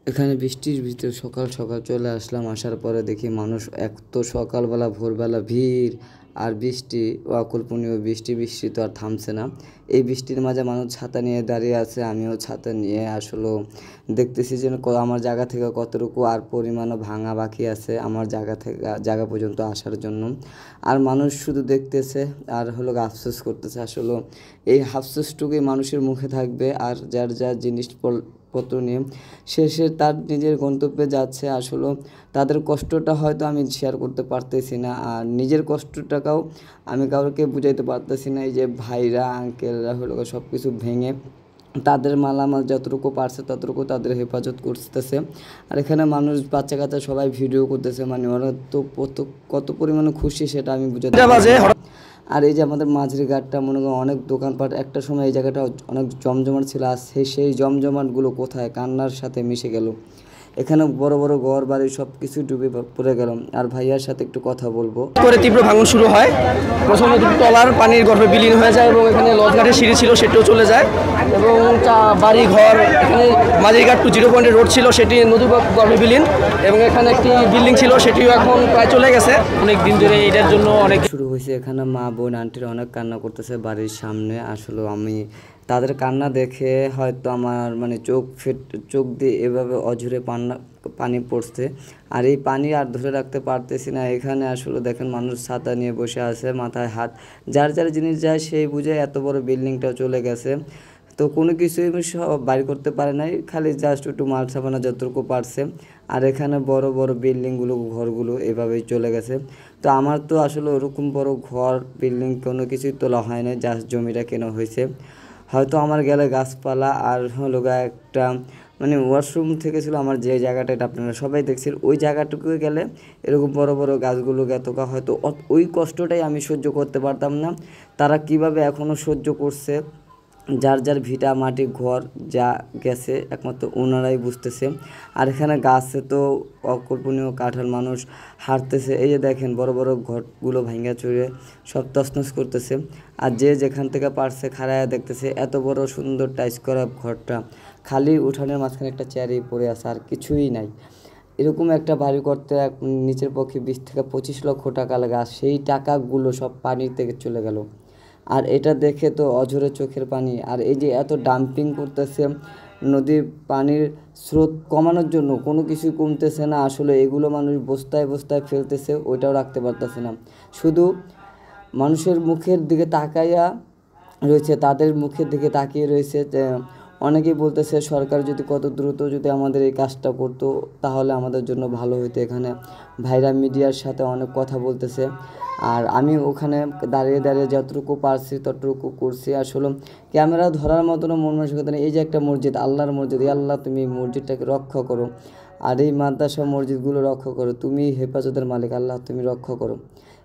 এখানে বৃষ্টির ভিতরে সকাল সকাল চলে আসলাম। আসার পরে দেখি মানুষ এত সকালবেলা ভোরবেলা ভিড়, আর বৃষ্টি, অকল্পনীয় বৃষ্টি। বৃষ্টি তো আর থামছে না। এই বৃষ্টির মাঝে মানুষ ছাতা নিয়ে দাঁড়িয়ে আছে, আমিও ছাতা নিয়ে আসলে দেখতেছি যেন আমার জায়গা থেকে কতটুকু আর পরিমাণও ভাঙা বাকি আছে আমার জায়গা পর্যন্ত আসার জন্য। আর মানুষ শুধু দেখতেছে আর আফসোস করতেছে। আসলে এই আফসোসটুকুই মানুষের মুখে থাকবে। আর যার যার জিনিসপত্র নিয়ে সে তার নিজের গন্তব্যে যাচ্ছে। আসলে তাদের কষ্টটা হয়তো আমি শেয়ার করতে পারতেছি না, আর নিজের কষ্টটাকেও আমি কাউকে বুঝাইতে পারতেছি না। এই যে ভাইরা আঙ্কেলরা সব কিছু ভেঙে তাদের মালামাল যতটুকু পারছে ততটুকু তাদের হেফাজত করতেছে। আর এখানে মানুষ বাচ্চা কাচ্চা সবাই ভিডিও করতেছে, মানে ওরা তো কত পরিমাণে খুশি সেটা আমি বুঝাতে পারছি না। আর এই যে আমাদের মাঝের ঘাটটা, মনে করেন অনেক দোকানপাট, একটা সময় এই জায়গাটা অনেক জমজমাট ছিল, আর সেই জমজমাটগুলো কোথায় কান্নার সাথে মিশে গেল। এখানে বড় বড় ঘর বাড়ি সব কিছু ডুবে পড়ে গেল। আর ভাইয়ার সাথে একটু কথা বলবো। করে তীব্র ভাঙন শুরু হয়। প্রথমে টলার পানির গর্ভে বিলীন হয়ে যায় এবং এখানে লজঘাটের সিঁড়ি ছিল সেটিও চলে যায়, এবং বাড়ি ঘর, এখানে মাঝিরঘাট টু 0 পয়েন্টের রোড ছিল সেটি নদী গর্ভে বিলীন, এবং এখানে একটি বিল্ডিং ছিল সেটিও এখন প্রায় চলে গেছে। অনেক দিন ধরে এটার জন্য অনেক শুরু হয়েছে। এখানে মা বোন আন্টিরা অনেক কান্না করতেছে বাড়ির সামনে। আসলে আমি তাদের কান্না দেখে হয়তো আমার মানে চোখ দিয়ে এভাবে অঝরে পানি পড়ছে। আর এই পানি আর ধরে রাখতে পারতেছি না। এখানে আসলে দেখেন মানুষ ছাতা নিয়ে বসে আছে, মাথায় হাত, যার যার জিনিস যায় সেই বুঝে। এত বড় বিল্ডিংটাও চলে গেছে, তো কোনো কিছুই সব বাইর করতে পারে নাই, খালি জাস্ট একটু মাল সাবানা যতটুকু পারছে। আর এখানে বড় বড় বিল্ডিংগুলো, ঘরগুলো এভাবেই চলে গেছে। তো আমার তো আসলে ওরকম বড় ঘর বিল্ডিং কোনো কিছুই তোলা হয় না, জাস্ট জমিটা কেনা হয়েছে। হয়তো আমার গেলে গাছপালা আর একটা মানে ওয়াশরুম থেকে ছিল আমার যে জায়গাটা, এটা আপনারা সবাই দেখছেন, ওই জায়গাটুকু গেলে এরকম বড় বড় গাছগুলো গেতকা হয়তো ওই কষ্টটাই আমি সহ্য করতে পারতাম না। তারা কিভাবে এখনও সহ্য করছে, যার যার ভিটা মাটি ঘর যা গেছে একমাত্র ওনারাই বুঝতেছে। আর এখানে গাছে তো অকল্পনীয় কাঠাল, মানুষ হাঁটতেছে। এই যে দেখেন বড় বড় ঘরগুলো ভাঙ্গা চুরে সব তছনছ করতেছে। আর যে যেখান থেকে পারছে খাড়ায় দেখতেছে। এত বড় সুন্দর টাইস করা ঘরটা, খালি উঠানের মাঝখানে একটা চেয়ারই পড়ে আছে, আর কিছুই নাই। এরকম একটা বাড়ি করতে নিচের পক্ষে 20 থেকে 25 লক্ষ টাকা লাগে, আর সেই টাকাগুলো সব পানির থেকে চলে গেল। আর এটা দেখে তো অঝরে চোখের পানি। আর এই যে এত ডাম্পিং করতেছে নদীর পানির স্রোত কমানোর জন্য, কোনো কিছুই কমতেছে না। আসলে এগুলো মানুষ বস্তায় বস্তায় ফেলতেছে, ওইটাও রাখতে পারতেছে না। শুধু মানুষের মুখের দিকে তাকাইয়া রয়েছে, তাদের মুখের দিকে তাকিয়ে রয়েছে। অনেকেই বলতেছে সরকার যদি কত দ্রুত যদি আমাদের এই কাজটা করতো তাহলে আমাদের জন্য ভালো হতো। এখানে ভাইরা মিডিয়ার সাথে অনেক কথা বলতেছে, আর আমি ওখানে দাঁড়িয়ে দাঁড়িয়ে যতটুকু পারছি ততটুকু করছি। আসলে ক্যামেরা ধরার মতনও মন মানসিকতা নেই। এই যে একটা মসজিদ, আল্লাহর মসজিদ, আল্লাহ তুমি এই মসজিদটাকে রক্ষা করো, আর এই মাদ্রাসা মসজিদগুলো রক্ষা করো, তুমি হেফাজতের মালিক, আল্লাহ তুমি রক্ষা করো।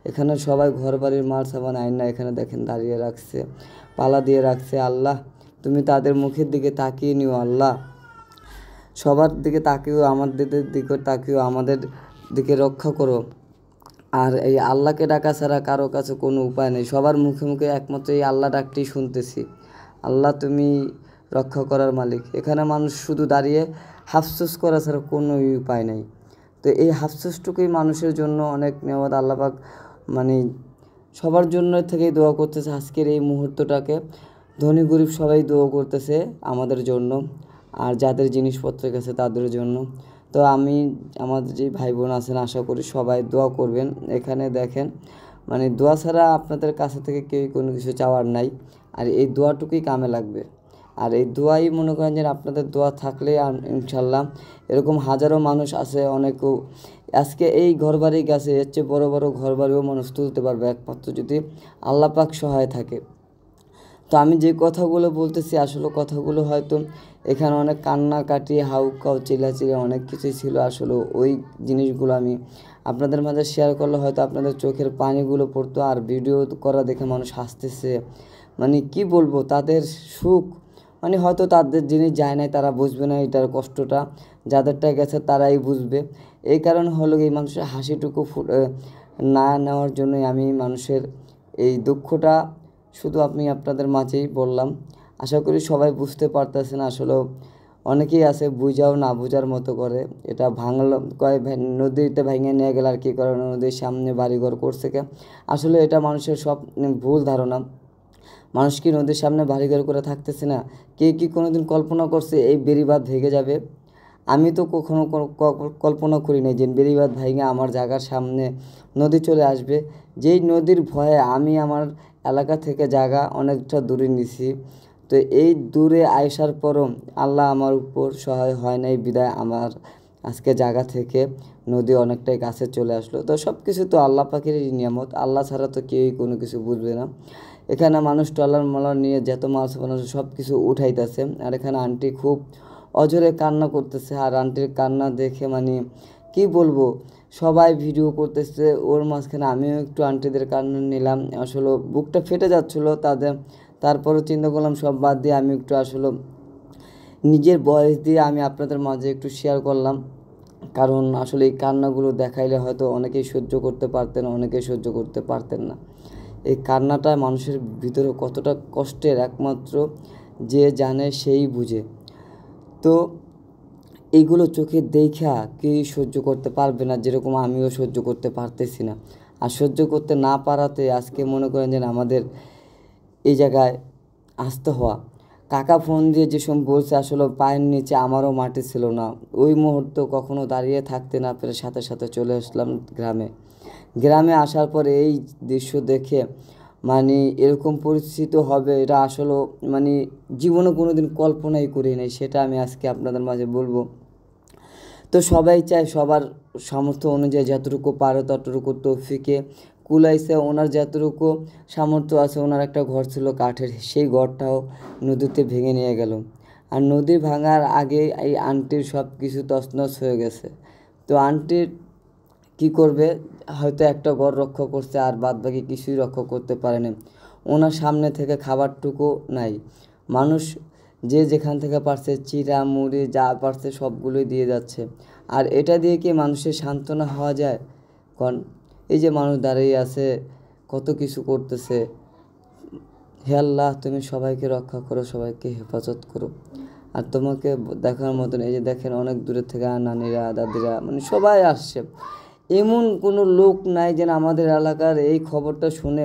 এখানে সবাই ঘর বাড়ির মাল সাবান আইন এখানে দেখেন দাঁড়িয়ে রাখছে, পালা দিয়ে রাখছে। আল্লাহ তুমি তাদের মুখের দিকে তাকিয়ে নিও, আল্লাহ সবার দিকে তাকিয়েও, আমাদের দিকে তাকিয়েও, আমাদের দিকে রক্ষা করো। আর এই আল্লাহকে ডাকা ছাড়া কারো কাছে কোনো উপায় নেই, সবার মুখে মুখে একমাত্র এই আল্লাহ ডাকটি শুনতেছি। আল্লাহ তুমি রক্ষা করার মালিক। এখানে মানুষ শুধু দাঁড়িয়ে আফসোস করা ছাড়া কোনো উপায় নেই। তো এই আফসোসটুকুই মানুষের জন্য অনেক নেওয়াত। আল্লাহ পাক মানে সবার জন্য থেকেই দোয়া করতেছে আজকের এই মুহূর্তটাকে। ধনী গরিব সবাই দোয়া করতেছে আমাদের জন্য, আর যাদের জিনিসপত্র গেছে তাদের জন্য। তো আমি আমাদের যে ভাই বোন আছেন আশা করি সবাই দোয়া করবেন। এখানে দেখেন মানে দোয়া ছাড়া আপনাদের কাছে থেকে কেউই কোনো কিছু চাওয়ার নাই, আর এই দোয়াটুকুই কামে লাগবে। আর এই দোয়াই মনে করেন যে আপনাদের দোয়া থাকলে ইনশাল্লাহ এরকম হাজারো মানুষ আছে, অনেকেও আজকে এই ঘরবাড়ি গেছে, এর চেয়ে বড়ো বড়ো ঘরবাড়িও মানুষ তুলতে পারবে একমাত্র যদি আল্লাহ পাক সহায় থাকে। তো আমি যে কথাগুলো বলতেছি আসলে কথাগুলো হয়তো এখানে অনেক কান্নাকাটি হাউকাউ চিল্লাচিল্লি অনেক কিছুই ছিল। আসলে ওই জিনিসগুলো আমি আপনাদের মাঝে শেয়ার করলে হয়তো আপনাদের চোখের পানিগুলো পড়তো। আর ভিডিও করা দেখে মানুষ হাসতেছে, মানে কি বলবো, তাদের সুখ মানে হয়তো তাদের জিনিস যায় নাই, তারা বুঝবে না এটার কষ্টটা, যাদেরটা গেছে তারাই বুঝবে। এই কারণ হলো এই মানুষের হাসিটুকু না নেওয়ার জন্যই আমি মানুষের এই দুঃখটা শুধু আমি আপনাদের মাঝেই বললাম। আশা করি সবাই বুঝতে পারতেছেন। আসলে অনেকেই আছে বুঝাও না বুঝার মতো করে, এটা ভাঙলো কয় নদীতে ভেঙে নিয়ে গেলে আর কী করে, নদীর সামনে বাড়িঘর করছে কে। আসলে এটা মানুষের সব ভুল ধারণা। মানুষ কি নদীর সামনে বাড়িঘর করে থাকতেছে না? কে কি কোনোদিন কল্পনা করছে এই বেড়িবাঁধ ভেঙে যাবে? আমি তো কখনো কল্পনা করি নাই যে বেড়িবাঁধ ভেঙে আমার জায়গার সামনে নদী চলে আসবে। যেই নদীর ভয়ে আমি আমার এলাকা থেকে জায়গা অনেকটা দূরে নিছি। তো এই দূরে আসার পরও আল্লাহ আমার উপর সহায় হয় নাই বিদায় আমার আজকে জায়গা থেকে নদী অনেকটাই কাছে চলে আসলো। তো সব কিছু তো আল্লাহ পাকেরই নিয়ামত, আল্লাহ ছাড়া তো কেউই কোনো কিছু বুঝবে না। এখানে মানুষ ট্রলার মলার নিয়ে যত মাছ মানুষ সব কিছু উঠাইতেছে, আর এখানে আন্টি খুব অঝরে কান্না করতেছে। আর আন্টির কান্না দেখে মানে কি বলবো, সবাই ভিডিও করতেছে, ওর মাঝখানে আমিও একটু আন্টিদের কান্না নিলাম। আসলে বুকটা ফেটে যাচ্ছিলো তারপরও চিন্তা করলাম সব বাদ দিয়ে আমি একটু আসলে নিজের বয়স দিয়ে আমি আপনাদের মাঝে একটু শেয়ার করলাম। কারণ আসলে এই কান্নাগুলো দেখাইলে হয়তো অনেকেই সহ্য করতে পারতেন, অনেকেই সহ্য করতে পারতেন না। এই কান্নাটা মানুষের ভিতরে কতটা কষ্টের একমাত্র যে জানে সেই বুঝে। তো এইগুলো চোখে দেখা কেউই সহ্য করতে পারবে না, যেরকম আমিও সহ্য করতে পারতেছি না। আর সহ্য করতে না পারাতে আজকে মনে করেন যে আমাদের এই জায়গায় আসতে হওয়া। কাকা ফোন দিয়ে যেসব বলছে আসলে পায়ের নিচে আমারও মাটি ছিল না। ওই মুহূর্ত কখনো দাঁড়িয়ে থাকতে না পেরে সাথে সাথে চলে আসলাম গ্রামে আসার পরে এই দৃশ্য দেখে মানে এরকম পরিস্থিতি হবে এটা আসলে মানে জীবনে কোনো দিন কল্পনাই করি নাই, সেটা আমি আজকে আপনাদের মাঝে বলবো। তো সবাই চায় সবার সামর্থ্য অনুযায়ী যতটুকু পারে ততটুকু তৌফিকে কুলাইছে। ওনার যতটুকু সামর্থ্য আছে, ওনার একটা ঘর ছিল কাঠের, সেই ঘরটাও নদীতে ভেঙে নিয়ে গেল। আর নদী ভাঙার আগে এই আন্টির সব কিছু তছনছ হয়ে গেছে। তো আন্টির কি করবে, হয়তো একটা ঘর রক্ষা করছে আর বাদবাকি কিছুই রক্ষা করতে পারেনি। ওনার সামনে থেকে খাবারটুকু নাই। মানুষ যে যেখান থেকে পারছে চিড়া মুড়ি যা পারছে সবগুলোই দিয়ে যাচ্ছে। আর এটা দিয়ে কি মানুষের সান্ত্বনা হওয়া যায়? কারণ এই যে মানুষ দাঁড়িয়ে আছে কত কিছু করতেছে, হে আল্লাহ তুমি সবাইকে রক্ষা করো, সবাইকে হেফাজত করো। আর তোমাকে দেখার মতন এই যে দেখেন অনেক দূরের থেকে নানিরা দাদিরা মানে সবাই আসছে। এমন কোনো লোক নাই যেন আমাদের এলাকার এই খবরটা শুনে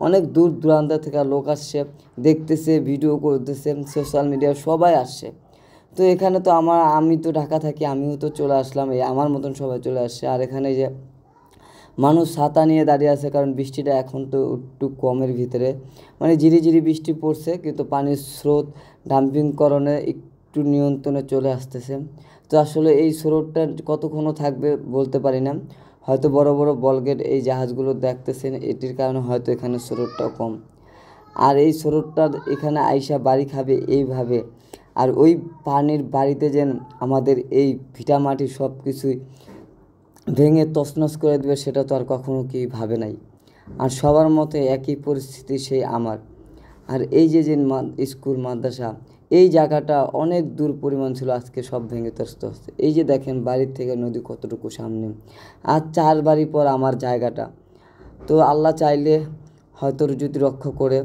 অনেক দূর দূরান্ত থেকে লোক আসছে, দেখতেছে, ভিডিও করতেছে, সোশ্যাল মিডিয়া সবাই আসছে। তো এখানে তো আমি তো ঢাকা থাকি, আমিও তো চলে আসলাম, এই আমার মতন সবাই চলে আসছে। আর এখানে যে মানুষ ছাতা নিয়ে দাঁড়িয়ে আছে, কারণ বৃষ্টিটা এখন তো একটু কমের ভিতরে, মানে ঝিরিঝিরি বৃষ্টি পড়ছে কিন্তু পানির স্রোত ডাম্পিংকরণে একটু নিয়ন্ত্রণে চলে আসতেছে। তো আসলে এই স্রোতটা কতক্ষণও থাকবে বলতে পারি না। হয়তো বড় বড় বলগেট এই জাহাজগুলো দেখতেছেন, এটির কারণে হয়তো এখানে স্রোতটাও কম। আর এই স্রোতটা এখানে আইসা বাড়ি খাবে এইভাবে, আর ওই পানির বাড়িতে যেন আমাদের এই ভিটামাটি সব কিছুই ভেঙে তছনছ করে দেবে সেটা তো আর কখনো কি ভাবে নাই। আর সবার মতো একই পরিস্থিতি সেই আমার। আর এই যে স্কুল মাদ্রাসা এই জায়গাটা অনেক দূর পরিমাণ ছিল, আজকে সব ভেঙে তছনছ। এই যে দেখেন বাড়ির থেকে নদী কতটুকু সামনে, আর 4 বাড়ি পর আমার জায়গাটা। তো আল্লাহ চাইলে হয়তো যদি রক্ষা করে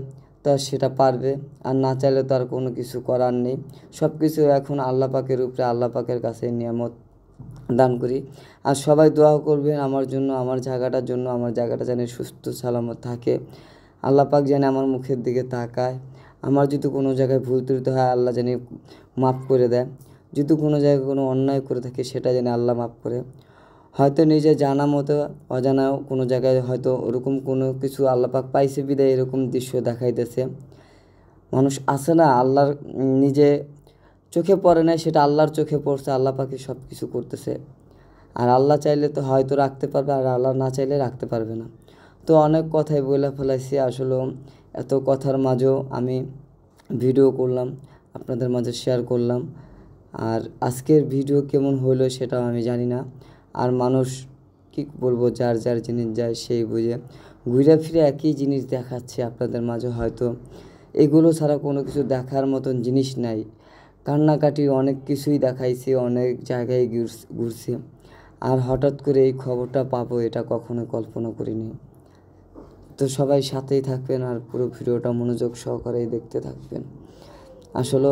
তা সেটা পারবে, আর না চাইলে তো আর কোনো কিছু করার নেই। সব কিছু এখন আল্লাহ পাকের উপরে, আল্লাহ পাকের কাছে নিয়ামত দান করি। আর সবাই দোয়া করবেন আমার জন্য, আমার জায়গাটার জন্য, আমার জায়গাটা যেন সুস্থ সালামত থাকে। আল্লাহ পাক যেন আমার মুখের দিকে তাকায়। আমার যদি কোনো জায়গায় ভুল ত্রুটি হয় আল্লাহ যেন মাফ করে দেয়। যদি কোনো জায়গায় কোনো অন্যায় করে থাকে সেটা যেন আল্লাহ মাফ করে। হয়তো নিজে জানা মতো অজানাও কোনো জায়গায় হয়তো ওরকম কোনো কিছু আল্লাহ পাক পাইছে বিদায় এরকম দৃশ্য দেখাইতেছে। মানুষ আছে না আল্লাহর নিজে চোখে পড়ে না, সেটা আল্লাহর চোখে পড়ছে, আল্লাহ পাকে সব কিছু করতেছে। আর আল্লাহ চাইলে তো হয়তো রাখতে পারবে, আর আল্লাহ না চাইলে রাখতে পারবে না। তো অনেক কথাই বলে ফেলাইছি, আসলে এত কথার মাঝেও আমি ভিডিও করলাম, আপনাদের মাঝে শেয়ার করলাম। আর আজকের ভিডিও কেমন হলো সেটাও আমি জানি না। আর মানুষ কি বলবো, যার যার জিনিস যায় সেই বুঝে, ঘুরে ফিরে একই জিনিস দেখাচ্ছে আপনাদের মাঝে। হয়তো এগুলো ছাড়া কোনো কিছু দেখার মতন জিনিস নাই। কান্নাকাটি অনেক কিছুই দেখাইছি, অনেক জায়গায় ঘুরছি, আর হঠাৎ করে এই খবরটা পাবো এটা কখনো কল্পনা করিনি। তো সবাই সাথেই থাকবেন আর পুরো ভিডিওটা মনোযোগ সহকারেই দেখতে থাকবেন। আসলে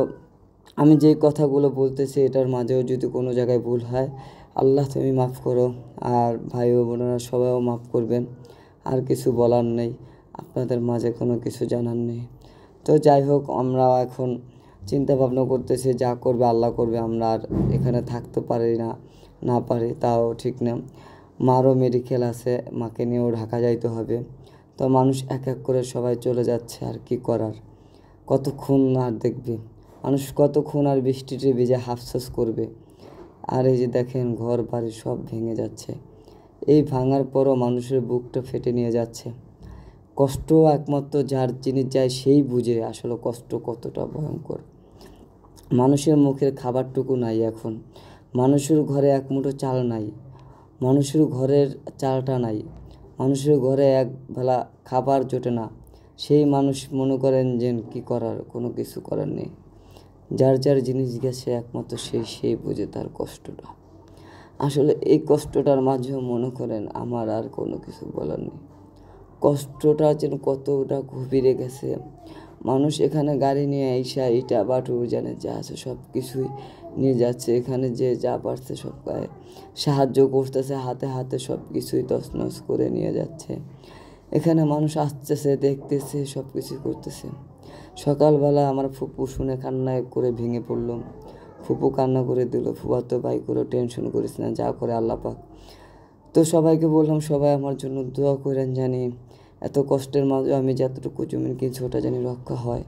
আমি যে কথাগুলো বলতেছি এটার মাঝেও যদি কোনো জায়গায় ভুল হয়, আল্লাহ তুমি মাফ করো, আর ভাই ও বোনেরা সবাইও মাফ করবেন। আর কিছু বলার নেই, আপনাদের মাঝে কোনো কিছু জানার নেই। তো যাই হোক, আমরা এখন চিন্তা ভাবনা করতেছি, যা করবে আল্লাহ করবে। আমরা আর এখানে থাকতে পারি না পারি তাও ঠিক না। মারও মেডিকেল আছে, মাকে নিয়েও ঢাকা যাইতে হবে। তো মানুষ এক এক করে সবাই চলে যাচ্ছে, আর কি করার। কতক্ষণ আর দেখবে মানুষ, কতক্ষণ আর বৃষ্টিতে ভিজে আফসোস করবে। আর এই যে দেখেন ঘর বাড়ি সব ভেঙে যাচ্ছে। এই ভাঙার পরও মানুষের বুকটা ফেটে নিয়ে যাচ্ছে। কষ্ট একমাত্র যার জিনিস যায় সেই বুঝে আসলে কষ্ট কতটা ভয়ঙ্কর। মানুষের মুখের খাবারটুকু নাই এখন, মানুষের ঘরে এক মুঠো চাল নাই, মানুষের ঘরের চালটা নাই, মানুষের ঘরে এক বেলা খাবার জোটে না। সেই মানুষ মনে করেন যে কি করার, কোনো কিছু করার নেই। যার যার জিনিস গেছে একমাত্র সেই বুঝে তার কষ্টটা। আসলে এই কষ্টটার মাঝেও মনে করেন আমার আর কোনো কিছু বলার নেই। কষ্টটা যেন কতটা গভীরে গেছে। মানুষ এখানে গাড়ি নিয়ে আইসা ইটা বাটু জানে যা আছে সব কিছুই নিয়ে যাচ্ছে। এখানে যে যা পারছে সব সাহায্য করতেছে, হাতে হাতে সব কিছুই তছনছ করে নিয়ে যাচ্ছে। এখানে মানুষ আসতেছে, দেখতেছে, সব কিছুই করতেছে। সকালবেলা আমার ফুপু শুনে কান্নায় করে ভেঙে পড়লাম। ফুপু কান্না করে দিল, ফুফাতো ভাই করে টেনশন করিস না, যা করে আল্লাহ পাক। তো সবাইকে বললাম সবাই আমার জন্য দোয়া করেন, জানি এত কষ্টের মাঝে আমি যতটুকু জমিন কিনছি ওটা জানি রক্ষা হয়।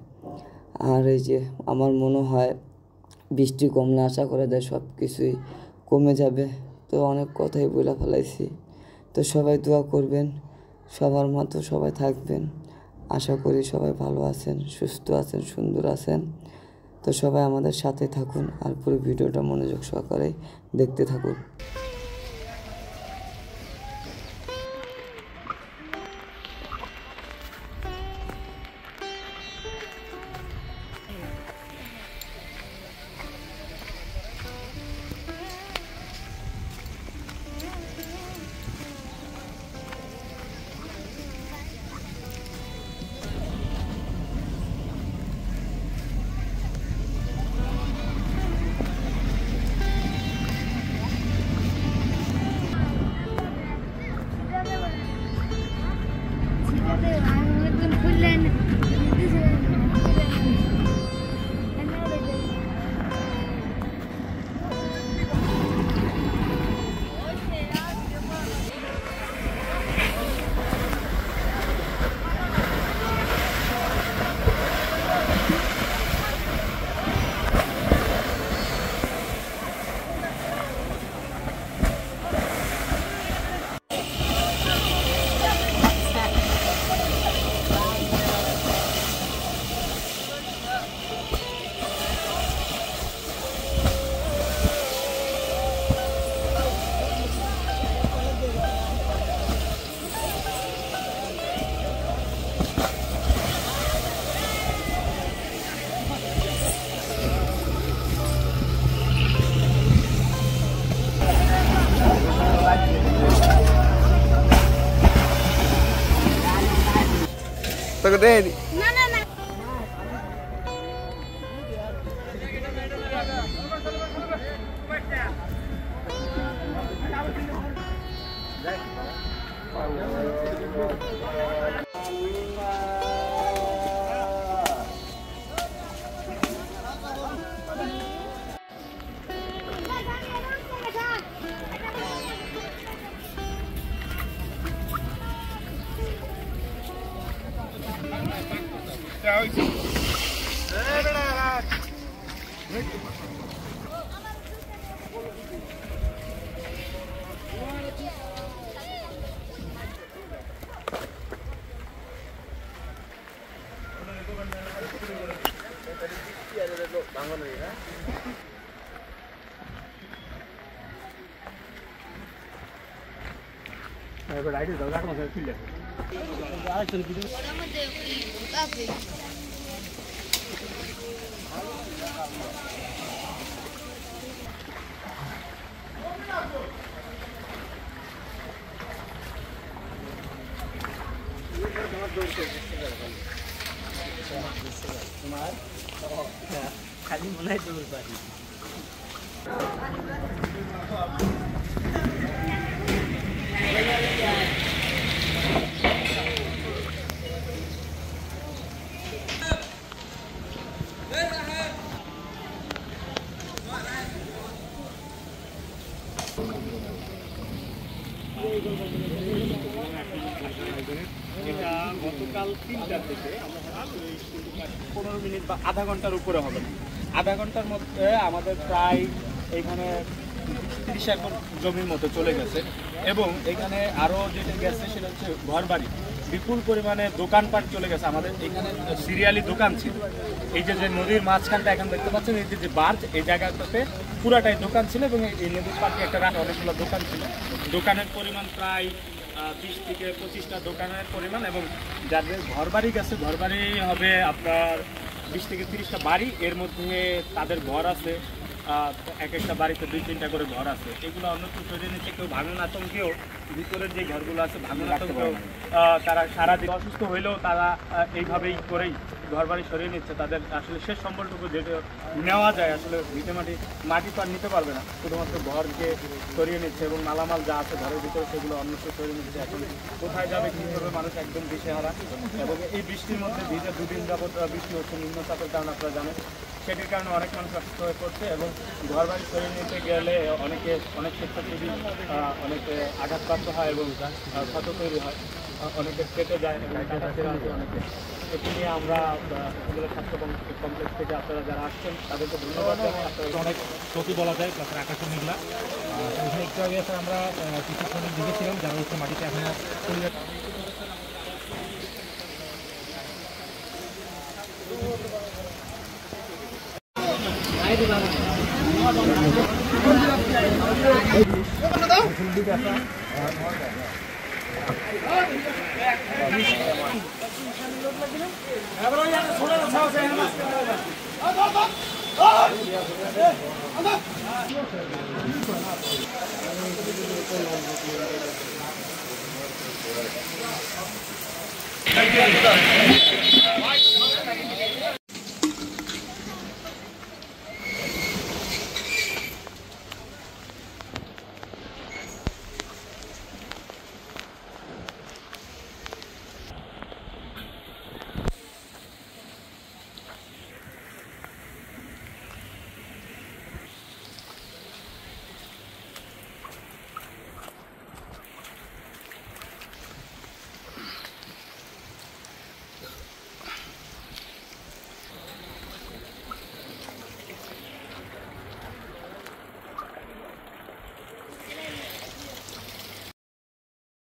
আর এই যে আমার মনে হয় বৃষ্টি কমলে আশা করা যায় সব কিছুই কমে যাবে। তো অনেক কথাই বলে ফেলাইছি। তো সবাই দোয়া করবেন, সবার মতো সবাই থাকবেন। আশা করি সবাই ভালো আছেন, সুস্থ আছেন, সুন্দর আছেন। তো সবাই আমাদের সাথে থাকুন, আর পুরো ভিডিওটা মনোযোগ সহকারে দেখতে থাকুন। তোকে দে না না না খালি মনে হয় দৌড় পারি। এটা গতকাল 3টার দিকে 15 মিনিট বা আধা ঘন্টার উপরে হবে না। আধা ঘন্টার মধ্যে আমাদের প্রায় এখানে 30 একর জমির মতো চলে গেছে এবং এখানে আরও যেটা গেছে সেটা হচ্ছে ঘরবাড়ি, বিপুল পরিমাণে দোকানপাট চলে গেছে। আমাদের এখানে সিরিয়ালি দোকান ছিল। এই যে নদীর মাঝখানটা এখন দেখতে পাচ্ছেন, এই যে বার্জ, এই জায়গাটাতে পুরাটাই দোকান ছিল এবং এই নদীর পাশে একটা রাত অনেকগুলো দোকান ছিল। দোকানের পরিমাণ প্রায় 20 থেকে 25টা দোকানের পরিমাণ এবং যাদের ঘরবাড়ি গেছে, ঘরবাড়ি হবে আপনার 20 থেকে 30টা বাড়ি। এর মধ্যে তাদের ঘর আছে, এক একটা বাড়িতে 2-3টা করে ঘর আছে। এগুলো অন্যত্র সরিয়ে নিচ্ছে। কেউ ভাঙন আতঙ্কেও ভিতরের যে ঘরগুলো আছে ভাঙন আতঙ্কেও তারা সারাদিন অসুস্থ হইলেও তারা এইভাবেই করেই ঘরবাড়ি সরিয়ে নিচ্ছে। তাদের আসলে শেষ সম্বলটুকু যেটা নেওয়া যায়, আসলে মাটি তো আর নিতে পারবে না, শুধুমাত্র ঘরকে সরিয়ে নিচ্ছে এবং মালামাল যা আছে ঘরের ভিতরে সেগুলো অন্যত্র সরিয়ে নিচ্ছে। এখন কোথায় যাবে কী করবে মানুষ একদম দিশেহারা। এবং এই বৃষ্টির মধ্যে ভিজে 2 দিন যাবত বৃষ্টি হচ্ছে, নিম্নচাপের কারণে আপনারা জানেন, সেটির কারণে অনেক মানুষ অসুস্থ হয়ে পড়ছে এবং ঘরবাড়ি সরিয়ে নিতে গেলে অনেক স্বেচ্ছাসেবী অনেকে আঘাতপ্রাপ্ত হয় এবং ক্ষত তৈরি হয়, অনেকে কেটে যায় এবং কাটাছেড়া আছে অনেকে। এটি নিয়ে আমরা স্বাস্থ্য কমপ্লেক্স থেকে আপনারা যারা আসছেন তাদেরকে ধন্যবাদ জানাই। আপনারা অনেক ক্ষতি বলা যায়, প্লাস আকাশের মেঘলা। এখানে একটু আগে এসে আমরা কিছু শ্রমিক দেখেছিলাম যারা হচ্ছে মাটিতে এখনো পরিবেশ